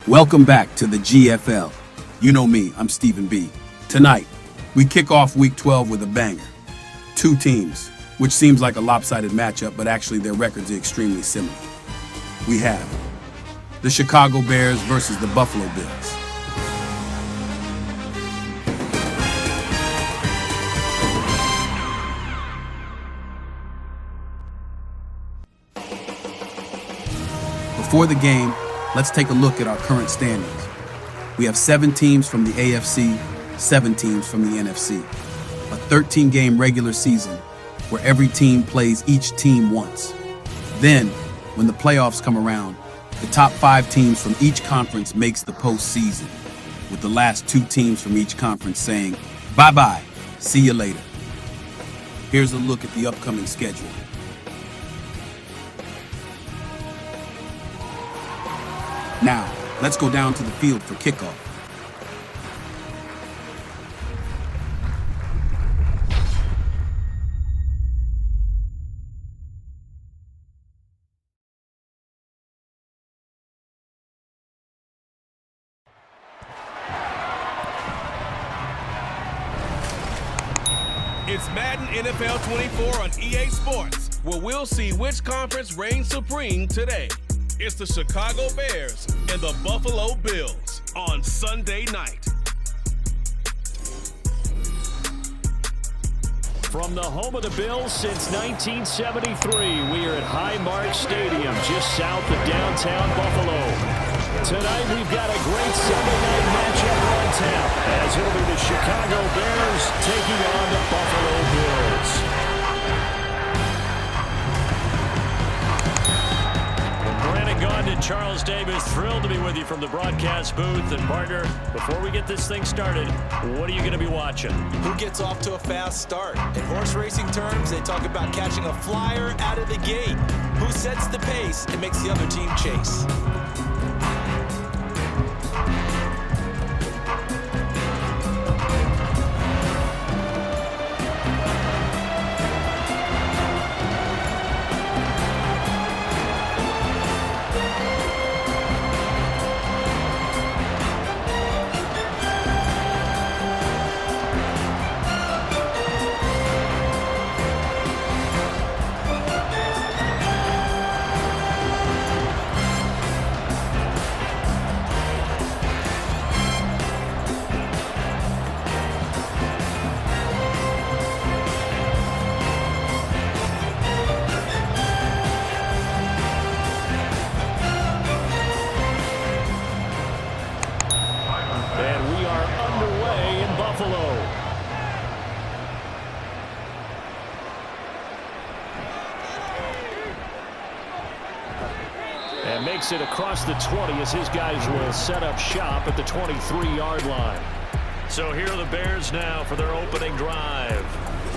Welcome back to the GFL. You know me, I'm Stephen B. Tonight, we kick off Week 12 with a banger. Two teams, which seems like a lopsided matchup, but actually their records are extremely similar. We have the Chicago Bears versus the Buffalo Bills. Before the game, let's take a look at our current standings. We have 7 teams from the AFC, 7 teams from the NFC. A 13-game regular season where every team plays each team once. Then, when the playoffs come around, the top 5 teams from each conference makes the postseason, with the last 2 teams from each conference saying, bye-bye, see you later. Here's a look at the upcoming schedule. Now, let's go down to the field for kickoff. It's Madden NFL 24 on EA Sports, where we'll see which conference reigns supreme today. It's the Chicago Bears and the Buffalo Bills on Sunday night. From the home of the Bills since 1973, we are at Highmark Stadium, just south of downtown Buffalo. Tonight, we've got a great Sunday night matchup on tap, as it'll be the Chicago Bears taking on the Buffalo Bills. And Charles Davis, thrilled to be with you from the broadcast booth. And partner, before we get this thing started, what are you going to be watching? Who gets off to a fast start? In horse racing terms, they talk about catching a flyer out of the gate. Who sets the pace and makes the other team chase? And makes it across the 20 as his guys will set up shop at the 23-yard line. So here are the Bears now for their opening drive.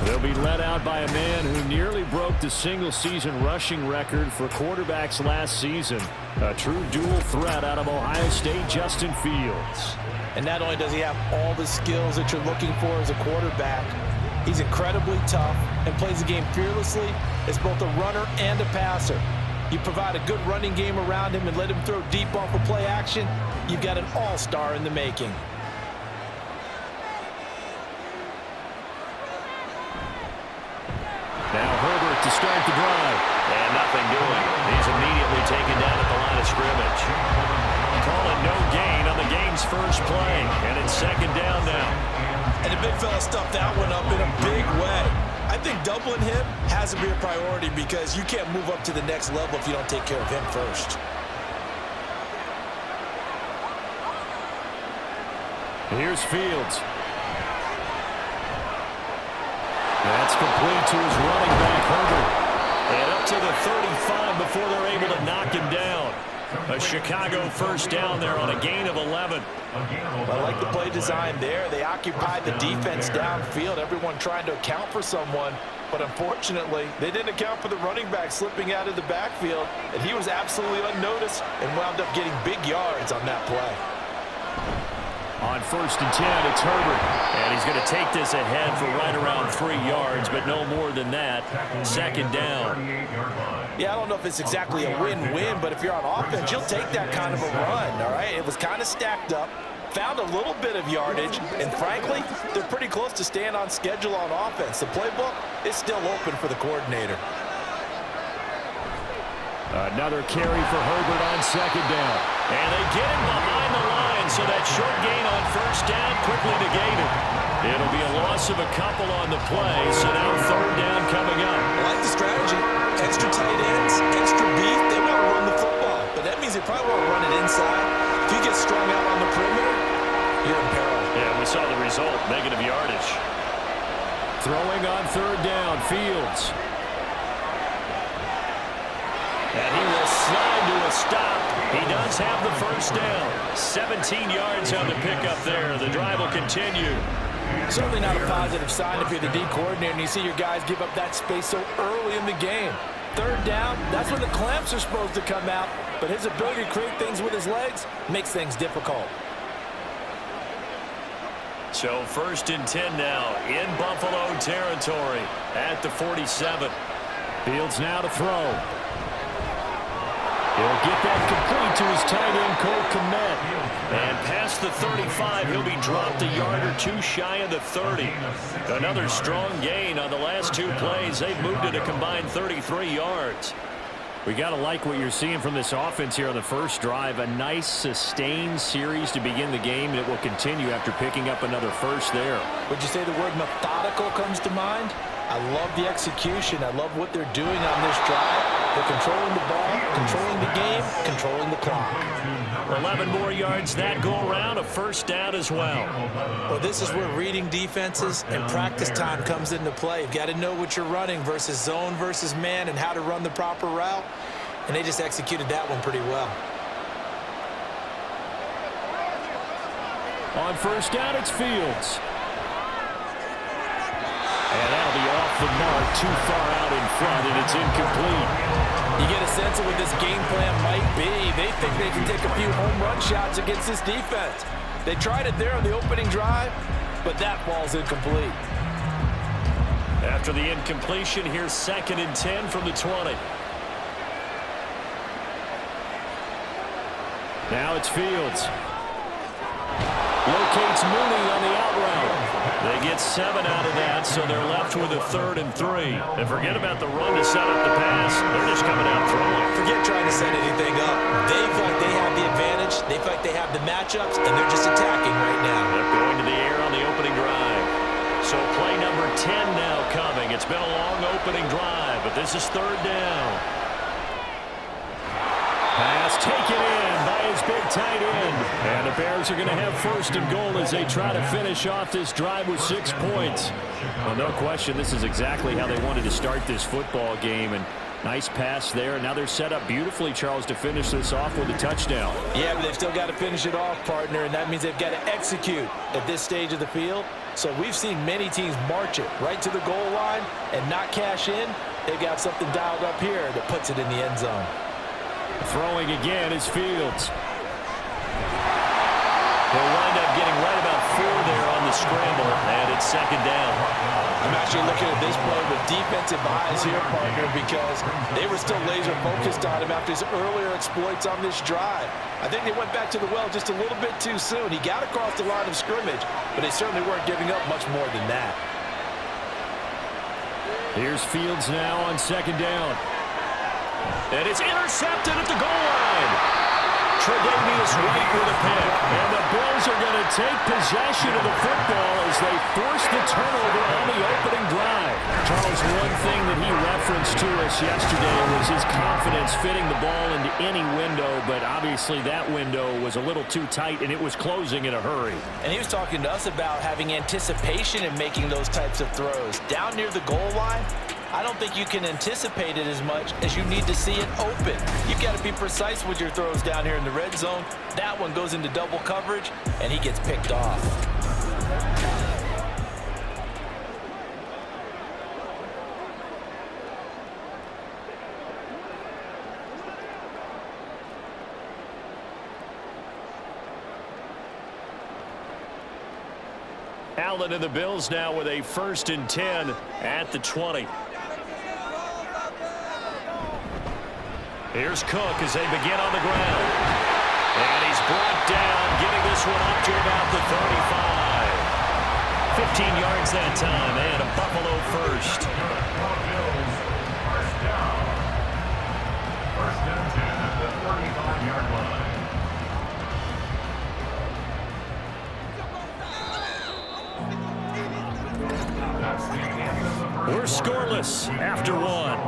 They'll be led out by a man who nearly broke the single-season rushing record for quarterbacks last season. A true dual threat out of Ohio State, Justin Fields. And not only does he have all the skills that you're looking for as a quarterback, he's incredibly tough and plays the game fearlessly as both a runner and a passer. You provide a good running game around him and let him throw deep off of play action, you've got an all-star in the making. Now Herbert to start the drive. And nothing doing. He's immediately taken down at the line of scrimmage. Calling no gain on the game's first play. And it's second down now. And the big fella stuffed that one up in a big way. I think doubling him has to be a priority because you can't move up to the next level if you don't take care of him first. Here's Fields. That's complete to his running back, Herbert. And up to the 35 before they're able to knock him down. A Chicago first down there on a gain of 11. I like the play design there. They occupied the defense downfield, everyone trying to account for someone. But unfortunately, they didn't account for the running back slipping out of the backfield. And he was absolutely unnoticed and wound up getting big yards on that play. On 1st and 10, it's Herbert. And he's going to take this ahead for right around 3 yards, but no more than that. 2nd down. Yeah, I don't know if it's exactly a win-win, but if you're on offense, you'll take that kind of a run, all right? It was kind of stacked up, found a little bit of yardage, and frankly, they're pretty close to staying on schedule on offense. The playbook is still open for the coordinator. Another carry for Herbert on 2nd down. And they get him behind the line, so that short gain on 1st down quickly negated. It'll be a loss of a couple on the play, so now 3rd down coming up. I like the strategy. Extra tight ends, extra beef, they want to run the football. But that means they probably want to run it inside. If you get strung out on the perimeter, you're in peril. Yeah, we saw the result, negative yardage. Throwing on 3rd down, Fields. And he will slide to a stop. He does have the 1st down. 17 yards on the pickup there. The drive will continue. Certainly not a positive sign if you're the D coordinator and you see your guys give up that space so early in the game. 3rd down, that's when the clamps are supposed to come out, but his ability to create things with his legs makes things difficult. So 1st and 10 now in Buffalo territory at the 47. Fields now to throw. He'll get that complete to his tight end, Cole Kmet. And past the 35, he'll be dropped a yard or 2 shy of the 30. Another strong gain on the last 2 plays. They've moved it a combined 33 yards. We got to like what you're seeing from this offense here on the first drive. A nice, sustained series to begin the game, and it will continue after picking up another first there. Would you say the word methodical comes to mind? I love the execution. I love what they're doing on this drive. They're controlling the ball, controlling the game, controlling the clock. 11 more yards that go around, a 1st down as well. Well, this is where reading defenses and practice time comes into play. You've got to know what you're running versus zone versus man and how to run the proper route. And they just executed that one pretty well. On 1st down, it's Fields. And that'll be off the mark, too far out in front, and it's incomplete. You get a sense of what this game plan might be. They think they can take a few home run shots against this defense. They tried it there on the opening drive, but that ball's incomplete. After the incompletion, here's 2nd and 10 from the 20. Now it's Fields. Locates Mooney on the out route. They get 7 out of that, so they're left with a 3rd and 3. And forget about the run to set up the pass. They're just coming out throwing. Forget trying to set anything up. They feel like they have the advantage. They feel like they have the matchups, and they're just attacking right now. They're going to the air on the opening drive. So play number 10 now coming. It's been a long opening drive, but this is 3rd down. Pass taken in by his big tight end. And the Bears are going to have 1st and goal as they try to finish off this drive with 6 points. Well, no question, this is exactly how they wanted to start this football game. And nice pass there. Now they're set up beautifully, Charles, to finish this off with a touchdown. Yeah, but they've still got to finish it off, partner, and that means they've got to execute at this stage of the field. So we've seen many teams march it right to the goal line and not cash in. They've got something dialed up here that puts it in the end zone. Throwing again is Fields. They'll wind up getting right about 4 there on the scramble, and it's 2nd down. I'm actually looking at this play with defensive eyes here, partner, because they were still laser focused on him after his earlier exploits on this drive. I think they went back to the well just a little bit too soon. He got across the line of scrimmage, but they certainly weren't giving up much more than that. Here's Fields now on 2nd down. And it's intercepted at the goal line. Tre'Davious White with a pick. And the Bills are going to take possession of the football as they force the turnover on the opening drive. Charles, one thing that he referenced to us yesterday was his confidence fitting the ball into any window, but obviously that window was a little too tight, and it was closing in a hurry. And he was talking to us about having anticipation in making those types of throws. Down near the goal line, I don't think you can anticipate it as much as you need to see it open. You've got to be precise with your throws down here in the red zone. That one goes into double coverage, and he gets picked off. Allen and the Bills now with a 1st and 10 at the 20. Here's Cook as they begin on the ground. And he's brought down, getting this one up to about the 35. 15 yards that time, and a Buffalo first. First and 10 at the 35-yard line. We're scoreless after one.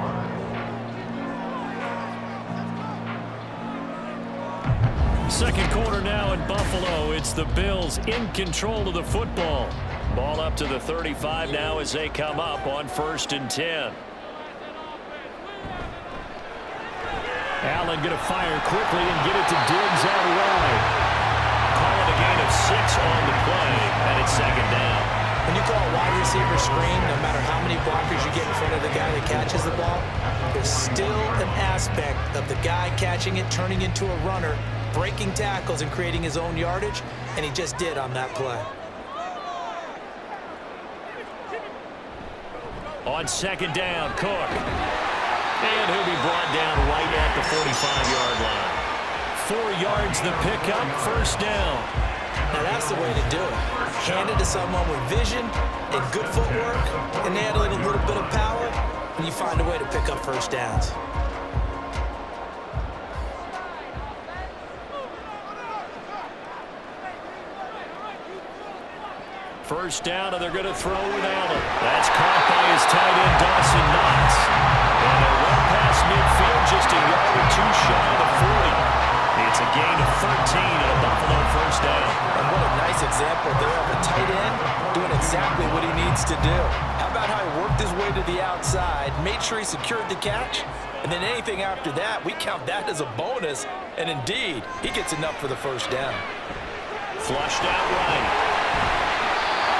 Second quarter now in Buffalo. It's the Bills in control of the football. Ball up to the 35 now as they come up on 1st and 10. Allen going to fire quickly and get it to Diggs out wide. Call it a gain of 6 on the play, and it's 2nd down. When you call a wide receiver screen, no matter how many blockers you get in front of the guy that catches the ball, there's still an aspect of the guy catching it, turning into a runner, breaking tackles and creating his own yardage, and he just did on that play. On 2nd down, Cook. And he'll be brought down right at the 45-yard line. 4 yards the pickup, 1st down. Now that's the way to do it. Hand it to someone with vision and good footwork, and add a little bit of power, and you find a way to pick up 1st downs. First down, and they're going to throw with Allen. That's caught by his tight end, Dawson Knox. And they're well past midfield, just a yard or 2 shy of the 40. It's a gain of 13 and a Buffalo 1st down. And what a nice example there of a tight end doing exactly what he needs to do. How about how he worked his way to the outside, made sure he secured the catch, and then anything after that, we count that as a bonus. And indeed, he gets enough for the 1st down. Flushed out right.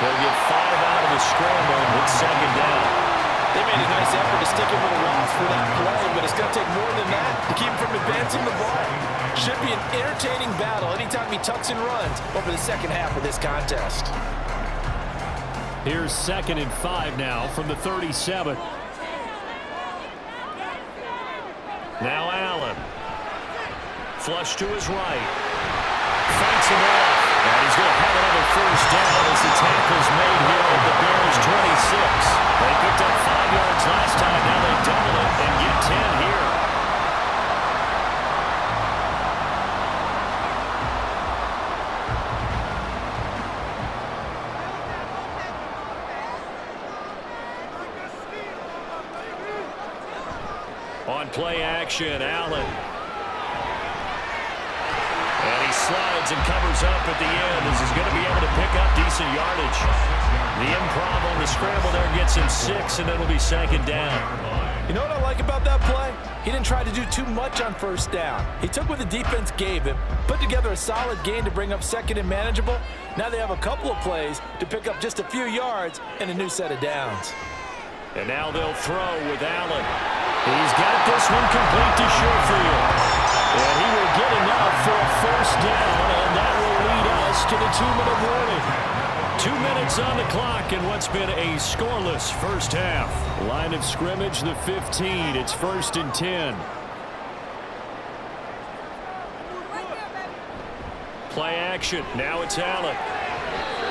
They'll get 5 out of the scramble with 2nd down. They made a nice effort to stick him with a loss for that play, but it's going to take more than that to keep him from advancing the ball. Should be an entertaining battle anytime he tucks and runs over the second half of this contest. Here's 2nd and 5 now from the 37. Now Allen. Flush to his right. Fights him off. And he's going to have another 1st down as the tackle's made here at the Bears 26. They picked up 5 yards last time. Now they double it and get 10 here. On play action, Allen. And he slides and covers up at the end as he's going to be able to pick up decent yardage. The improv on the scramble there gets him 6, and it'll be 2nd down. You know what I like about that play? He didn't try to do too much on 1st down. He took what the defense gave him, put together a solid gain to bring up 2nd and manageable. Now they have a couple of plays to pick up just a few yards and a new set of downs. And now they'll throw with Allen. He's got this one complete to Sherfield. And he will get enough for a 1st down, and that will lead us to the 2-minute warning. 2 minutes on the clock in what's been a scoreless 1st half. Line of scrimmage, the 15. It's 1st and 10. Play action. Now it's Allen.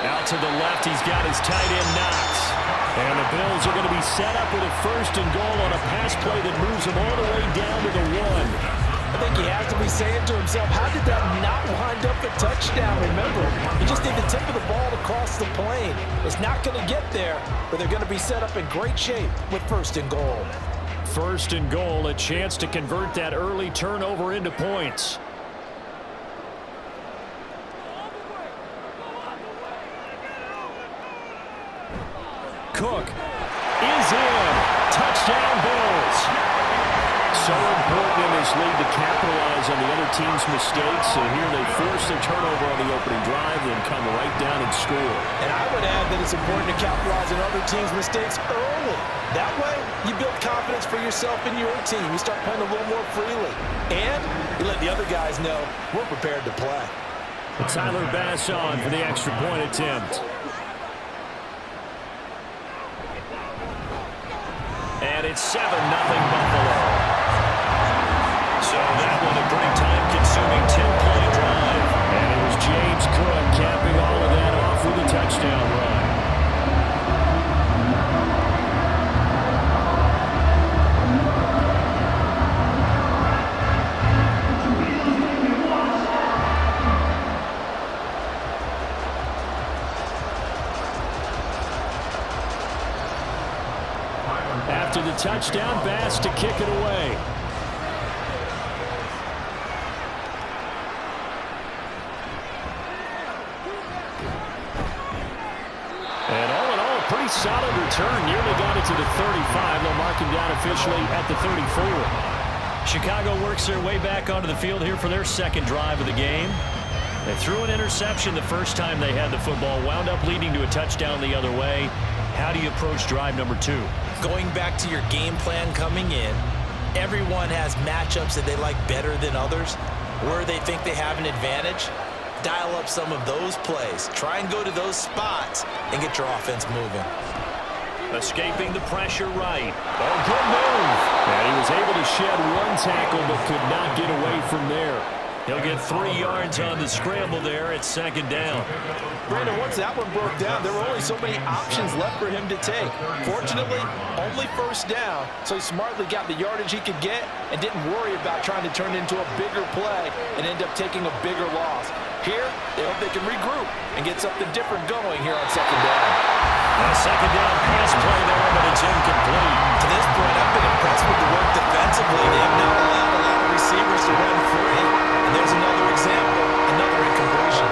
Out to the left, he's got his tight end Knox. And the Bills are going to be set up with a 1st and goal on a pass play that moves them all the way down to the 1. I think he has to be saying to himself, how did that not wind up a touchdown? Remember, you just need the tip of the ball to cross the plane. It's not going to get there, but they're going to be set up in great shape with 1st and goal. 1st and goal, a chance to convert that early turnover into points. Cook is in. Touchdown, Bills. So important in this league to capitalize on the other team's mistakes. And here they force a turnover on the opening drive, then come right down and score. And I would add that it's important to capitalize on other teams' mistakes early. That way, you build confidence for yourself and your team. You start playing a little more freely. And you let the other guys know we're prepared to play. Tyler Bass on for the extra point attempt. And it's 7-0 Buffalo. So that one a pretty time-consuming 10-play drive. And it was James Cook capping all of that off with a touchdown run. After the touchdown, Bass to kick it away. And all in all, a pretty solid return. Nearly got it to the 35. They'll mark him down officially at the 34. Chicago works their way back onto the field here for their second drive of the game. They threw an interception the first time they had the football, wound up leading to a touchdown the other way. How do you approach drive number 2? Going back to your game plan coming in, everyone has matchups that they like better than others, where they think they have an advantage. Dial up some of those plays. Try and go to those spots and get your offense moving. Escaping the pressure right. Oh, good move. And he was able to shed one tackle but could not get away from there. He'll get 3 yards on the scramble there at second down. Brandon, once that one broke down, there were only so many options left for him to take. Fortunately, only first down, so he smartly got the yardage he could get and didn't worry about trying to turn it into a bigger play and end up taking a bigger loss. Here, they hope they can regroup and get something different going here on second down. A second down pass play there, but it's incomplete. To this point, I've been impressed with the work defensively. They have not allowed a lot of receivers to run free. And there's another example, another incompletion.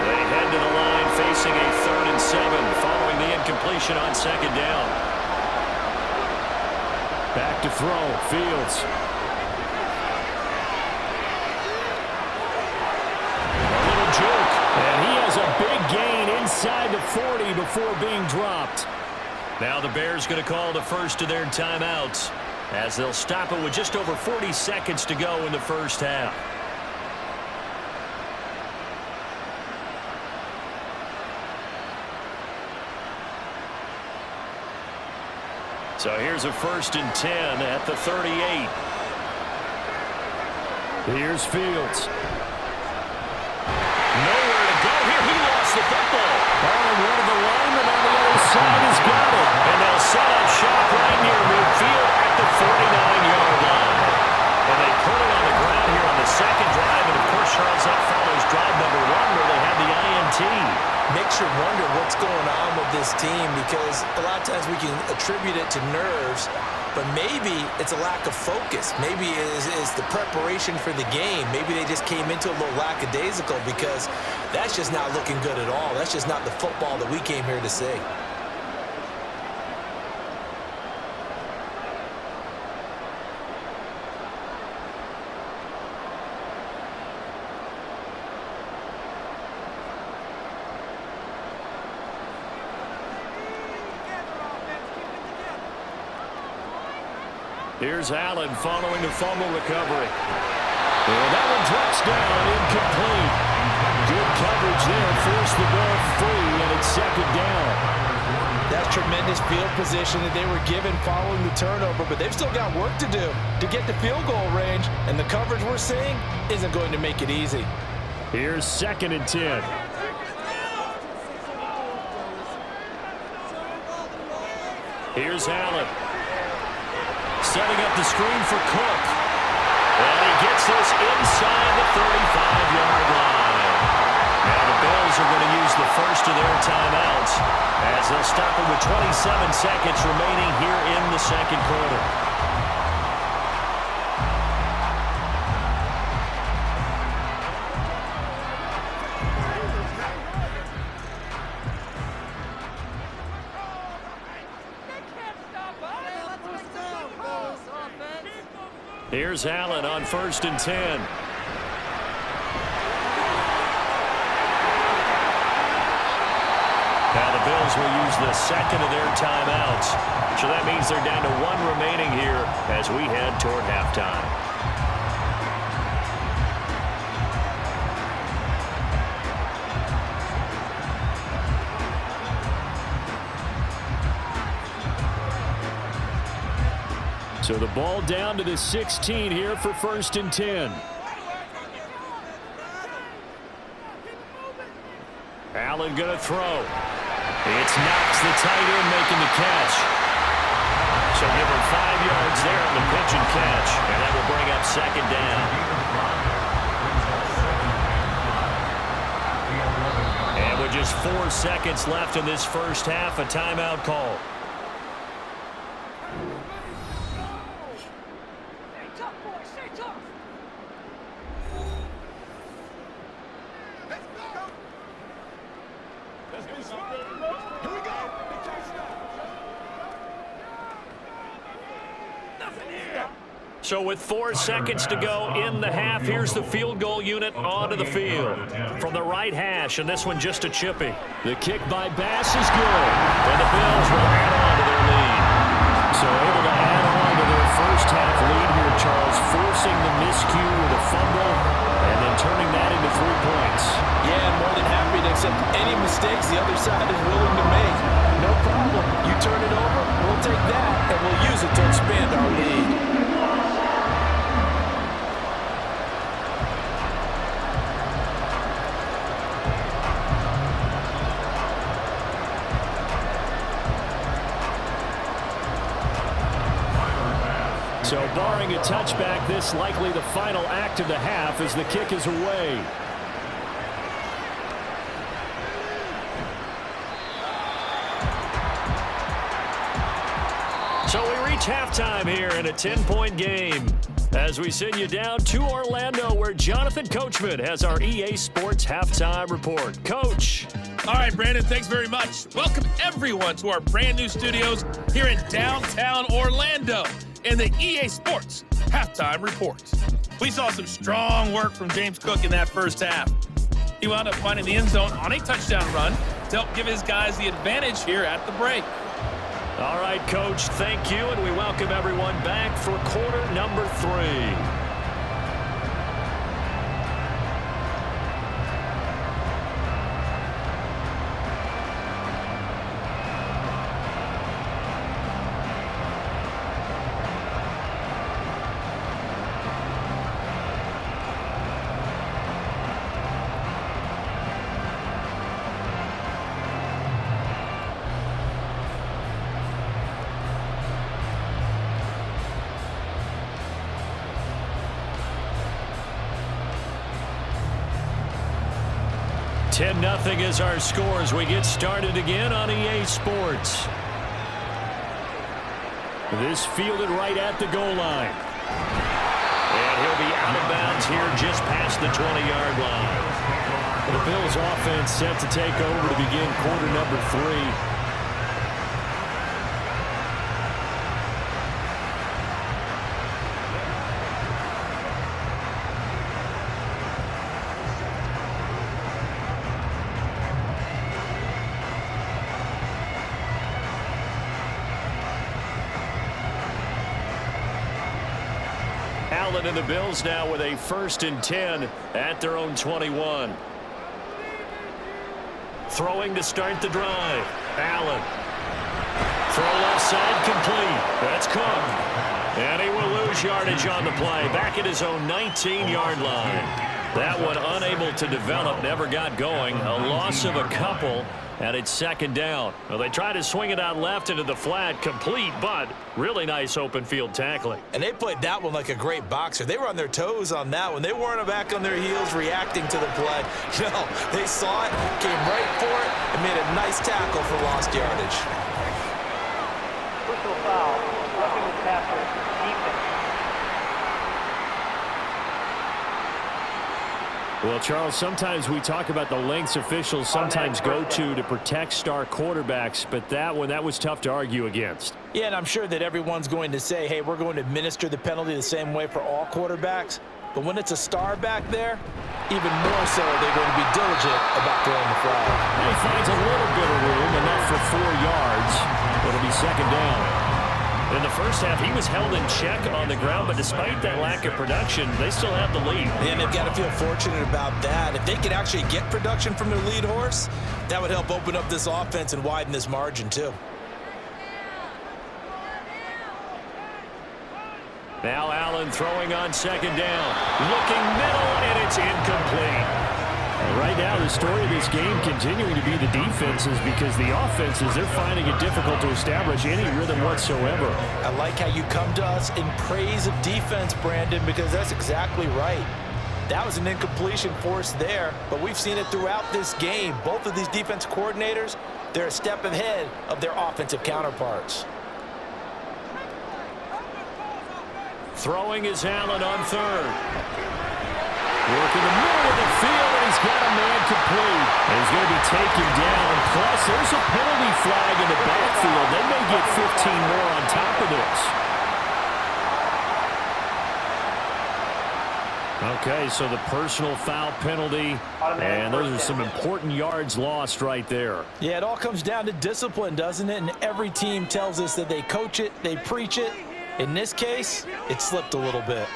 They head to the line facing a 3rd and 7 following the incompletion on second down. Back to throw, Fields. A little juke, and he has a big gain inside the 40 before being dropped. Now the Bears going to call the first of their timeouts, as they'll stop it with just over 40 seconds to go in the first half. So here's a 1st and 10 at the 38. Here's Fields. Nowhere to go here. He lost the football. Oh, and one of the linemen on the other side has got it. And they'll set up shop right near midfield at the 49-yard line. And they put it on the ground here on the second drive. And, of course, Charles, that follows drive number 1 where they had the INT. Makes you wonder what's going on with this team, because a lot of times we can attribute it to nerves, but maybe it's a lack of focus. Maybe it's the preparation for the game. Maybe they just came into a little lackadaisical, because that's just not looking good at all. That's just not the football that we came here to see. Here's Allen following the fumble recovery. And that one drops down, incomplete. Good coverage there, forced the ball free, and it's second down. That's tremendous field position that they were given following the turnover, but they've still got work to do to get to field goal range, and the coverage we're seeing isn't going to make it easy. Here's 2nd and 10. Here's Allen. Setting up the screen for Cook. And he gets this inside the 35-yard line. Now the Bills are going to use the first of their timeouts, as they'll stop it with 27 seconds remaining here in the second quarter. Here's Allen on 1st and 10. Now the Bills will use the second of their timeouts. So that means they're down to 1 remaining here as we head toward halftime. So the ball down to the 16 here for 1st and 10. Allen going to throw. It's Knox, the tight end, making the catch. So give him 5 yards there on the pitch and catch, and that will bring up 2nd down. And with just 4 seconds left in this first half, a timeout call. So with 4 seconds to go in the half, here's the field goal unit onto the field. From the right hash, and this one just a chippy. The kick by Bass is good, and the Bills will add on to their lead. So able to add on to their first half lead here, Charles, forcing the miscue with a fumble, and then turning that into 3 points. Yeah, more than happy to accept any mistakes the other side is willing to make. No problem. You turn it over, we'll take that, and we'll use it to expand our lead. So barring a touchback, this likely the final act of the half as the kick is away. So we reach halftime here in a 10-point game as we send you down to Orlando, where Jonathan Coachman has our EA Sports Halftime Report. Coach. All right, Brandon, thanks very much. Welcome, everyone, to our brand new studios here in downtown Orlando in the EA Sports Halftime Report. We saw some strong work from James Cook in that first half. He wound up finding the end zone on a touchdown run to help give his guys the advantage here at the break. All right, Coach, thank you, and we welcome everyone back for quarter number 3. Nothing is our score as we get started again on EA Sports. This fielded right at the goal line. And he'll be out of bounds here just past the 20-yard line. The Bills offense set to take over to begin quarter number 3. And the Bills now with a 1st and 10 at their own 21. Throwing to start the drive. Allen. Throw left side complete. That's Cook. And he will lose yardage on the play. Back at his own 19-yard line. That one unable to develop. Never got going. A loss of a couple. And it's 2nd down. Well, they try to swing it out left into the flat, complete, but really nice open field tackling. And they played that one like a great boxer. They were on their toes on that one. They weren't back on their heels reacting to the play. No, they saw it, came right for it, and made a nice tackle for lost yardage. Personal foul, roughing the passer, defense. Well, Charles, sometimes we talk about the lengths officials sometimes go to protect star quarterbacks, but that one, that was tough to argue against. Yeah, and I'm sure that everyone's going to say, hey, we're going to administer the penalty the same way for all quarterbacks. But when it's a star back there, even more so they're going to be diligent about throwing the flag. He finds a little bit of room, enough for 4 yards. It'll be 2nd down. In the first half, he was held in check on the ground, but despite that lack of production, they still have the lead. And they've got to feel fortunate about that. If they could actually get production from their lead horse, that would help open up this offense and widen this margin, too. Now Allen throwing on second down. Looking middle, and it's incomplete. Right now, the story of this game continuing to be the defenses, because the offenses, they're finding it difficult to establish any rhythm whatsoever. I like how you come to us in praise of defense, Brandon, because that's exactly right. That was an incompletion forced there, but we've seen it throughout this game. Both of these defense coordinators, they're a step ahead of their offensive counterparts. Throwing is Allen on third. Working the middle of the field, and he's got a man complete. And he's going to be taken down. Plus, there's a penalty flag in the backfield. They may get 15 more on top of this. Okay, so the personal foul penalty, and those are some important yards lost right there. Yeah, it all comes down to discipline, doesn't it? And every team tells us that they coach it, they preach it. In this case, it slipped a little bit.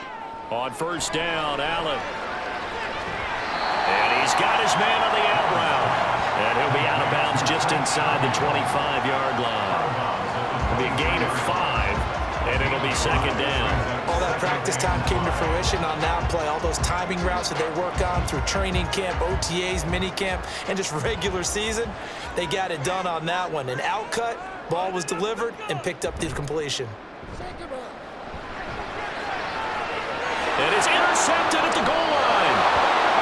On first down, Allen. And he's got his man on the out route. And he'll be out of bounds just inside the 25-yard line. It'll be a gain of 5, and it'll be second down. All that practice time came to fruition on that play. All those timing routes that they work on through training camp, OTAs, minicamp, and just regular season, they got it done on that one. An out cut, ball was delivered, and picked up the completion. And it's intercepted at the goal line.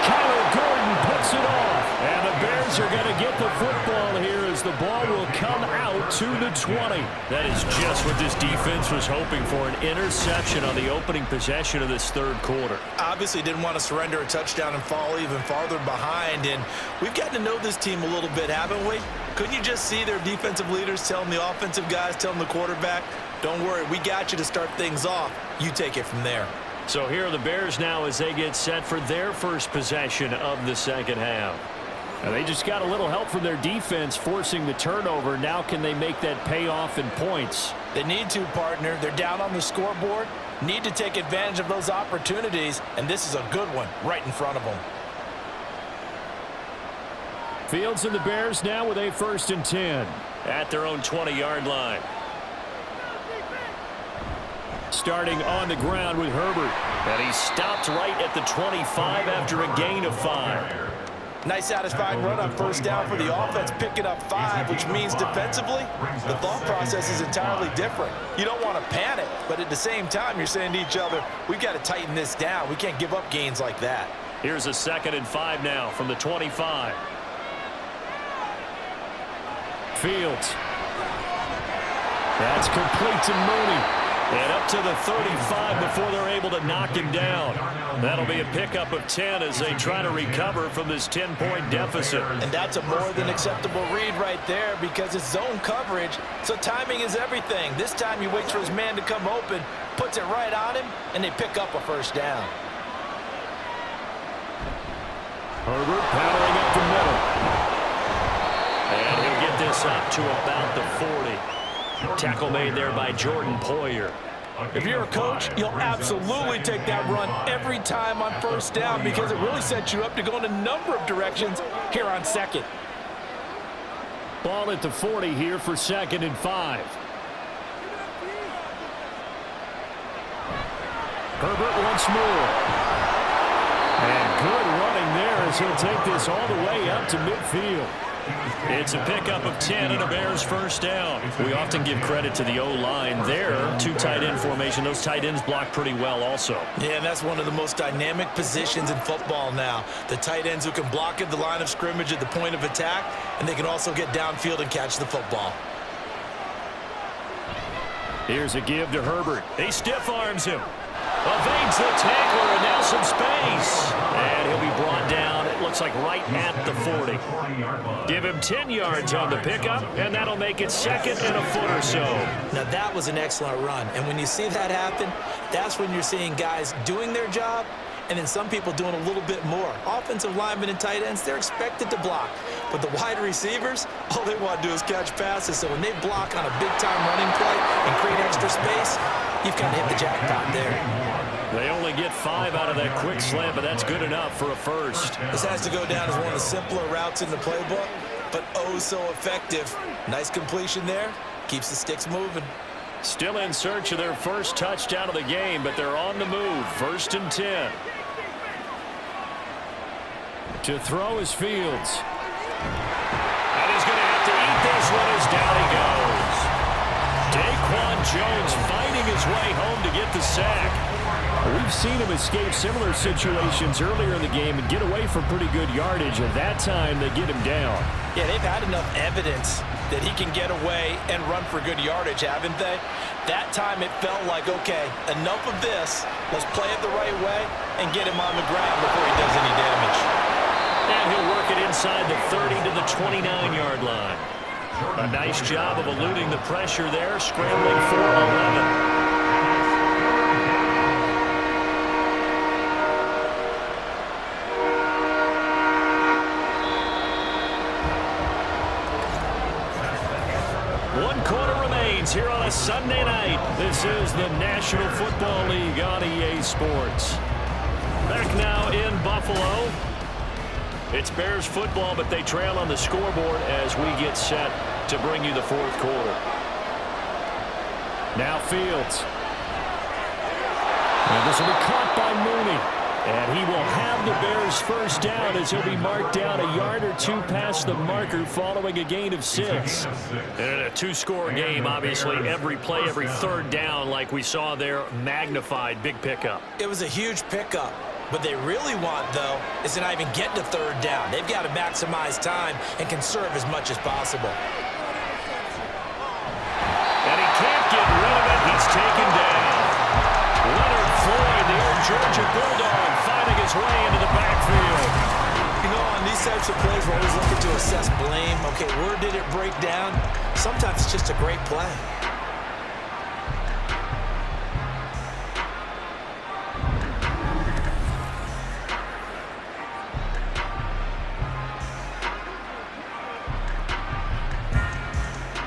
Kyler Gordon puts it off. And the Bears are going to get the football here as the ball will come out to the 20. That is just what this defense was hoping for, an interception on the opening possession of this third quarter. Obviously didn't want to surrender a touchdown and fall even farther behind. And we've gotten to know this team a little bit, haven't we? Couldn't you just see their defensive leaders telling the offensive guys, telling the quarterback, don't worry, we got you to start things off. You take it from there. So here are the Bears now as they get set for their first possession of the second half. And they just got a little help from their defense forcing the turnover. Now can they make that pay off in points? They need to, partner. They're down on the scoreboard. Need to take advantage of those opportunities, and this is a good one right in front of them. Fields and the Bears now with a 1st and 10 at their own 20-yard line. Starting on the ground with Herbert. And he stopped right at the 25 after a gain of 5. Nice satisfying run on first down for the offense, picking up 5, which means defensively, the thought process is entirely different. You don't want to panic, but at the same time, you're saying to each other, we've got to tighten this down. We can't give up gains like that. Here's a 2nd and 5 now from the 25. Fields. That's complete to Mooney. And up to the 35 before they're able to knock him down. That'll be a pickup of 10 as they try to recover from this 10-point deficit. And that's a more than acceptable read right there because it's zone coverage, so timing is everything. This time he waits for his man to come open, puts it right on him, and they pick up a first down. Herbert powering up the middle. And he'll get this up to about the 40. Tackle made there by Jordan Poyer. If you're a coach, you'll absolutely take that run every time on first down because it really sets you up to go in a number of directions here on second. Ball at the 40 here for 2nd and 5. Herbert once more. And good running there as he'll take this all the way up to midfield. It's a pickup of 10 and a Bears first down. We often give credit to the O-line there. 2 tight end formation. Those tight ends block pretty well also. Yeah, and that's one of the most dynamic positions in football now. The tight ends who can block at the line of scrimmage at the point of attack, and they can also get downfield and catch the football. Here's a give to Herbert. He stiff arms him. Evades the tackler and now some space. And he'll be brought down, it looks like right at the 40. Give him 10 yards on the pickup, and that'll make it 2nd and a foot or so. Now that was an excellent run. And when you see that happen, that's when you're seeing guys doing their job and then some people doing a little bit more. Offensive linemen and tight ends, they're expected to block. But the wide receivers, all they want to do is catch passes. So when they block on a big-time running play and create extra space, you've kind of hit the jackpot there. They only get 5 out of that quick slant, but that's good enough for a first. This has to go down as one of the simpler routes in the playbook, but oh so effective. Nice completion there. Keeps the sticks moving. Still in search of their first touchdown of the game, but they're on the move. 1st and 10. To throw is Fields. And he's going to have to eat this one as down he goes. Daquan Jones fighting his way home to get the sack. We've seen him escape similar situations earlier in the game and get away from pretty good yardage, and that time they get him down. Yeah, they've had enough evidence that he can get away and run for good yardage, haven't they? That time it felt like, okay, enough of this. Let's play it the right way and get him on the ground before he does any damage. And he'll work it inside the 30 to the 29-yard line. A nice job of eluding the pressure there, scrambling for 11. Here on a Sunday night. This is the National Football League on EA Sports. Back now in Buffalo. It's Bears football, but they trail on the scoreboard as we get set to bring you the 4th quarter. Now Fields. And this will be caught by Mooney. And he will have the Bears first down as he'll be marked down a yard or two past the marker following a gain of 6. And in a 2-score game, obviously, every play, every 3rd down, like we saw there, magnified. Big pickup. It was a huge pickup. What they really want, though, is to not even get to 3rd down. They've got to maximize time and conserve as much as possible. And he can't get rid of it. He's taken down. Leonard Floyd, the old Georgia Bulldog, finding his way into the backfield. You know, on these types of plays, we're always looking to assess blame. Okay, where did it break down? Sometimes it's just a great play.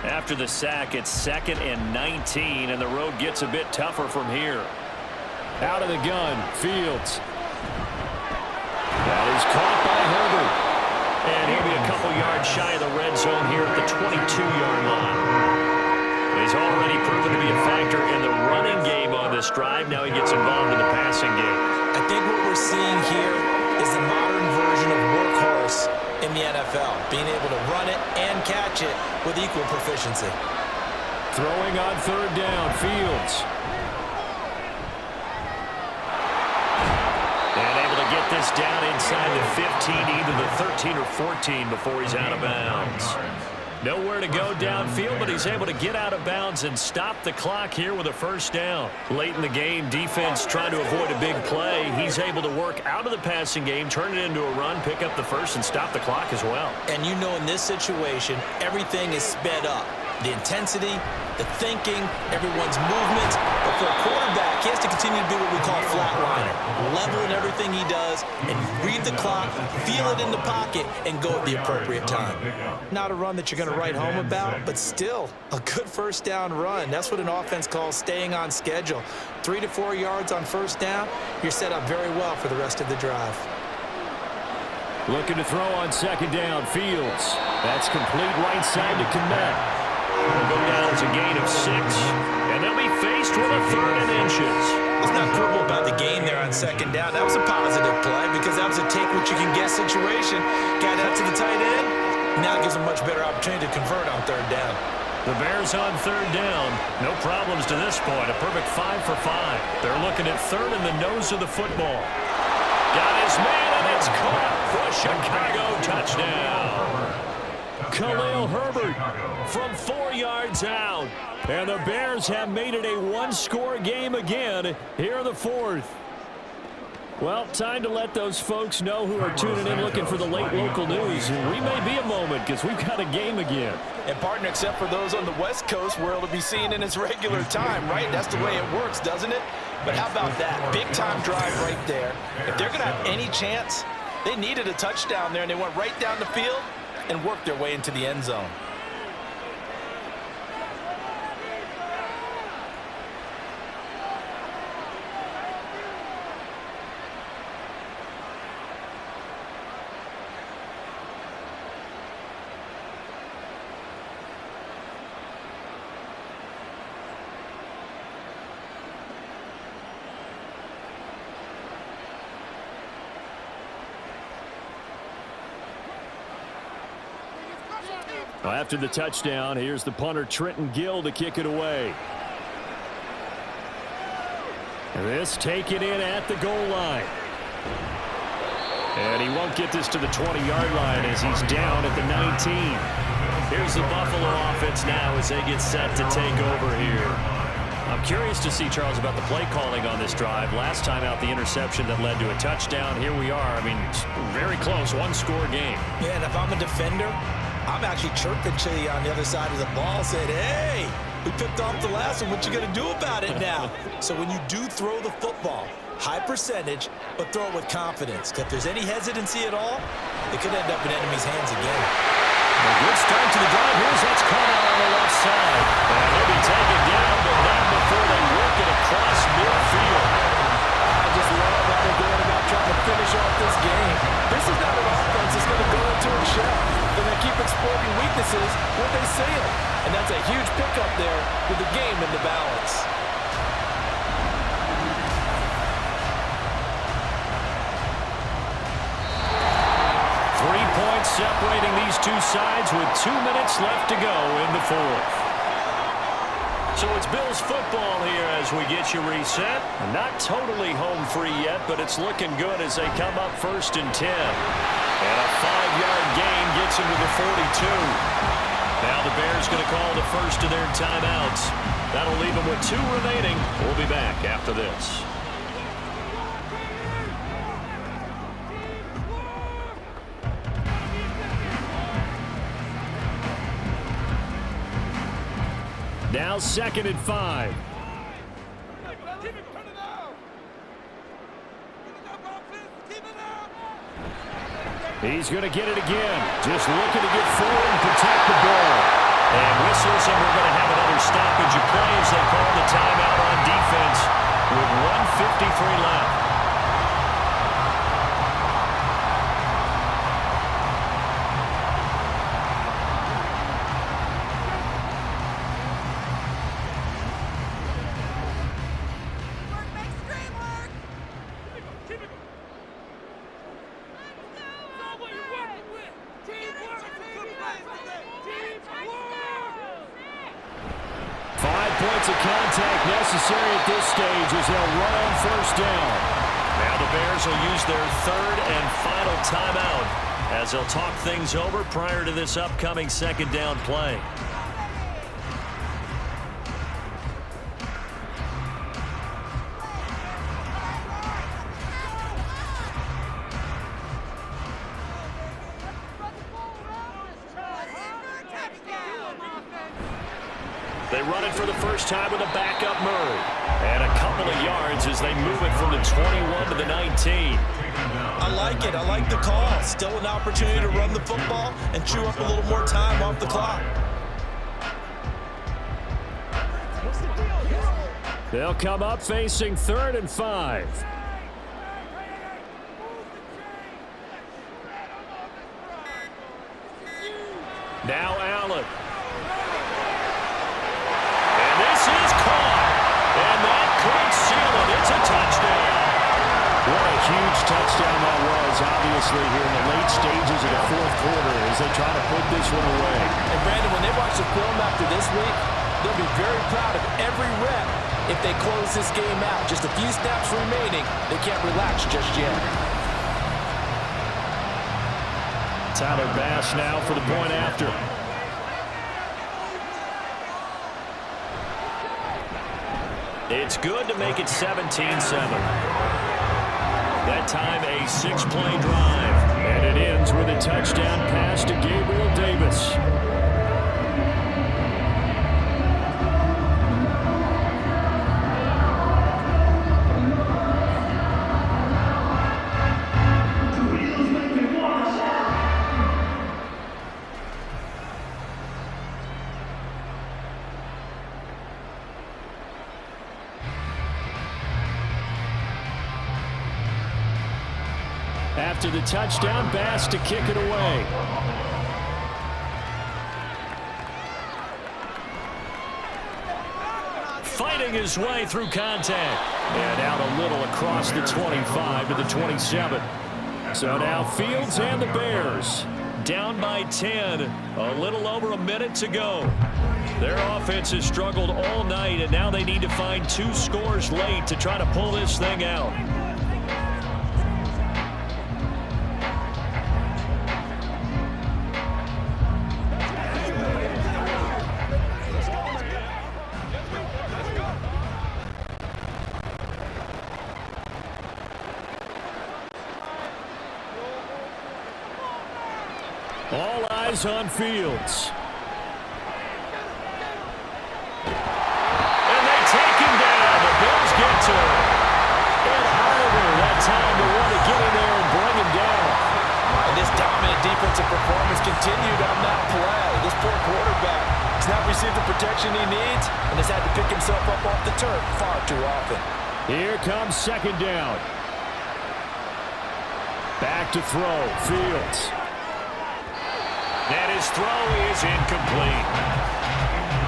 After the sack, it's 2nd and 19, and the road gets a bit tougher from here. Out of the gun, Fields. That is caught by Herbert. And he'll be a couple yards shy of the red zone here at the 22-yard line. He's already proven to be a factor in the running game on this drive. Now he gets involved in the passing game. I think what we're seeing here is the modern version of workhorse in the NFL, being able to run it and catch it with equal proficiency. Throwing on 3rd down, Fields. And able to get this down inside the 15, either the 13 or 14 before he's out of bounds. Nowhere to go downfield, but he's able to get out of bounds and stop the clock here with a 1st down. Late in the game, defense trying to avoid a big play. He's able to work out of the passing game, turn it into a run, pick up the 1st, and stop the clock as well. And you know, in this situation, everything is sped up. The intensity, the thinking, everyone's movements. But for a quarterback, he has to continue to be what we call a flatliner. Level in everything he does and read the clock, feel it in the pocket, and go at the appropriate time. Not a run that you're going to write home about, but still a good 1st down run. That's what an offense calls staying on schedule. 3 to 4 yards on 1st down, you're set up very well for the rest of the drive. Looking to throw on 2nd down, Fields. That's complete right side to Kmet. Will go down as a gain of 6, and they'll be faced with a 3rd and inches. Let's not quibble about the gain there on 2nd down. That was a positive play because that was a take-what-you-can-get situation. Got out to the tight end. Now it gives them a much better opportunity to convert on 3rd down. The Bears on 3rd down. No problems to this point. A perfect 5 for 5. They're looking at 3rd in the nose of the football. Got his man, and it's caught for a Chicago touchdown. Khalil Herbert from 4 yards out. And the Bears have made it a 1-score game again here in the 4th. Well, time to let those folks know who are tuning in looking for the late local news. We may be a moment because we've got a game again. And partner, except for those on the West Coast where it'll be seen in its regular time, right? That's the way it works, doesn't it? But how about that? Big-time drive right there. If they're going to have any chance, they needed a touchdown there, and they went right down the field and worked their way into the end zone. Well, after the touchdown, here's the punter Trenton Gill to kick it away. This taken in at the goal line. And he won't get this to the 20-yard line as he's down at the 19. Here's the Buffalo offense now as they get set to take over here. I'm curious to see, Charles, about the play calling on this drive. Last time out, the interception that led to a touchdown. Here we are. I mean, it's very close, one-score game. Yeah, and if I'm a defender, I'm actually chirping to you on the other side of the ball, saying, hey, we picked off the last one. What you going to do about it now? So when you do throw the football, high percentage, but throw it with confidence. If there's any hesitancy at all, it could end up in enemy's hands again. A good start to the drive. Here's what's caught out on the left side. And he'll be taken down, but not before they work it across midfield. I just love how they're going about trying to finish off this game. This is not an offense that's going to go into a shell. They're going to keep exploiting weaknesses when they see them. And that's a huge pickup there with the game in the balance. Separating these two sides with 2 minutes left to go in the fourth. So it's Bills football here as we get you reset. Not totally home free yet, but it's looking good as they come up 1st and 10. And a 5-yard gain gets them to the 42. Now the Bears going to call the first of their timeouts. That'll leave them with 2 remaining. We'll be back after this. Now 2nd and 5. He's going to get it again. Just looking to get forward and protect the ball. And whistles, and we're going to have another stoppage of play as they call the timeout on defense with 1:53 left. Points of contact necessary at this stage as they'll run on 1st down. Now the Bears will use their 3rd and final timeout as they'll talk things over prior to this upcoming 2nd down play. They run it for the first time with a backup Murray. And a couple of yards as they move it from the 21 to the 19. I like it. I like the call. Still an opportunity to run the football and chew up a little more time off the clock. They'll come up facing 3rd and 5. Now Allen. This is caught, and that could seal it. It's a touchdown. What a huge touchdown that was, obviously, here in the late stages of the 4th quarter as they try to put this one away. And, Brandon, when they watch the film after this week, they'll be very proud of every rep if they close this game out. Just a few snaps remaining. They can't relax just yet. Tyler Bass now for the point after. It's good to make it 17-7. That time a 6-play drive. And it ends with a touchdown pass to Gabriel Davis. After the touchdown, Bass to kick it away. Fighting his way through contact. And out a little across the 25 to the 27. So now Fields and the Bears down by 10. A little over a minute to go. Their offense has struggled all night, and now they need to find 2 scores late to try to pull this thing out. All eyes on Fields. And they take him down. The Bills get to him. And Oliver, that time to want to get in there and bring him down. And this dominant defensive performance continued on that play. This poor quarterback has not received the protection he needs and has had to pick himself up off the turf far too often. Here comes second down. Back to throw. Fields. And his throw is incomplete.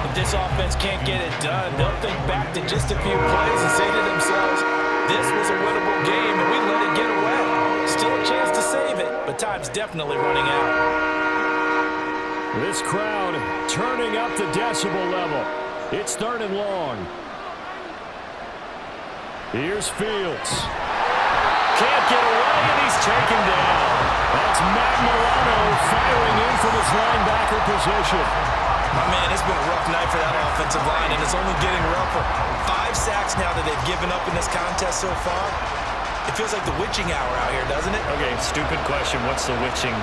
If this offense can't get it done, they'll think back to just a few plays and say to themselves, this was a winnable game and we let it get away. Still a chance to save it, but time's definitely running out. This crowd turning up the decibel level. It's 3rd and long. Here's Fields. Can't get away, and he's taken down. That's Matt Milano firing in from his linebacker position. My man, it's been a rough night for that offensive line, and it's only getting rougher. 5 sacks now that they've given up in this contest so far. It feels like the witching hour out here, doesn't it? Okay, stupid question. What's the witching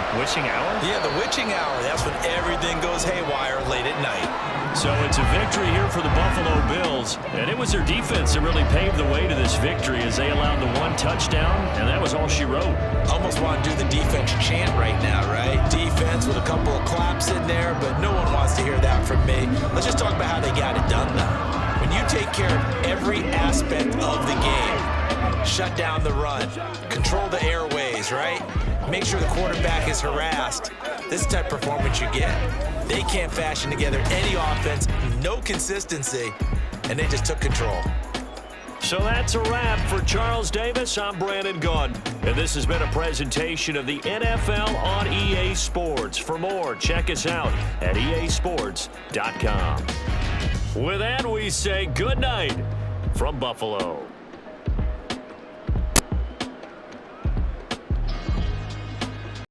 hour? Yeah, the witching hour. That's when everything goes haywire late at night. So it's a victory here for the Buffalo Bills, and it was their defense that really paved the way to this victory as they allowed the 1 touchdown, and that was all she wrote. Almost want to do the defense chant right now, right? Defense with a couple of claps in there, but no one wants to hear that from me. Let's just talk about how they got it done, though. When you take care of every aspect of the game, shut down the run, control the airways, right? Make sure the quarterback is harassed. This is the type of performance you get. They can't fashion together any offense, no consistency, and they just took control. So that's a wrap for Charles Davis. I'm Brandon Gunn, and this has been a presentation of the NFL on EA Sports. For more, check us out at easports.com. With that, we say good night from Buffalo.